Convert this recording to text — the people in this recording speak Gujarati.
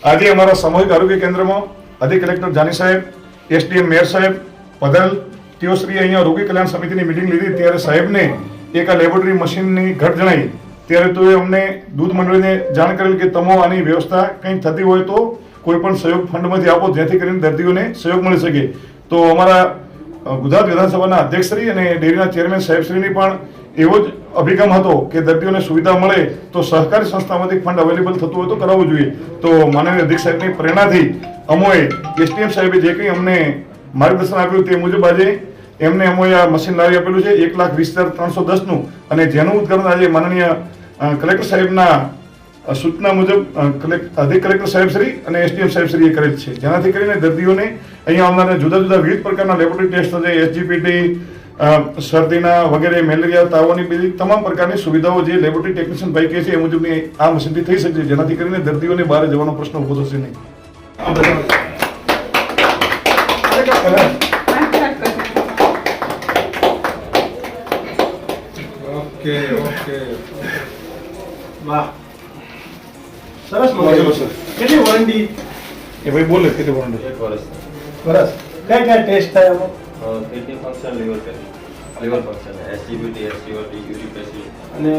આજે અમારા સામૂહિક આરોગ્ય કેન્દ્રમાં અધિક કલેક્ટર જાની સાહેબ, એસડીએમ મેયર સાહેબ પધારેલ, તેઓશ્રી અહીંયા રોગી કલ્યાણ સમિતિની મિટિંગ લીધી ત્યારે સાહેબને એક આ લેબોરેટરી મશીનની ઘટ જણાઈ ત્યારે તો અમને દૂધ મંડળીને જાણ કરેલ કે તમે આની વ્યવસ્થા કંઈ થતી હોય તો કોઈ પણ સહયોગ ફંડમાંથી આપો જેથી કરીને દર્દીઓને સહયોગ મળી શકે. તો અમારા ગુજરાત વિધાનસભાના અધ્યક્ષશ્રી અને ડેરીના ચેરમેન સાહેબશ્રીની પણ એવો જ અભિગમ હતો કે દર્દીઓને સુવિધા મળે તો સહકારી સંસ્થામાંથી ફંડ અવેલેબલ થતું હોય તો કરાવવું જોઈએ. તો માનનીય અધ્યક્ષ સાહેબની પ્રેરણાથી અમોએ એસટીએમ સાહેબે જે કંઈ અમને માર્ગદર્શન આપ્યું તે મુજબ આજે એમને અમોએ આ મશીન લાવી આપેલું છે 1,20,310નું અને જેનું ઉદ્ઘાટન આજે માનનીય કલેક્ટર સાહેબના સૂચના મુજબ અધિક કલેક્ટર સાહેબશ્રી અને એસડીએમ સાહેબશ્રીએ કરેલ છે, જેનાથી કરીને દર્દીઓને અહીંયા આવનારા જુદા જુદા વિવિધ પ્રકારના લેબોરેટરી ટેસ્ટ છે, એસજીપીટી, શરદીના વગેરે, મેલેરિયા, તાવોની બધી તમામ પ્રકારની સુવિધાઓ જે લેબોરેટરી ટેકનિશિયન ભાઈ કહે છે એ મુજબની આ મશીનથી થઈ શકશે, જેનાથી કરીને દર્દીઓને બહાર જવાનો પ્રશ્ન ઊભો થશે નહીં. ઓકે ઓકે, વાહ, સરસ મજાનું સર. કેટલી વોરંટી? એ ભાઈ બોલે કેટલી વોરંટી? 1 વર્ષ. બરાબર. કયા ટેસ્ટ થાય એમાં? Kidney function, liver function, SGPT, SGOT, uric acid અને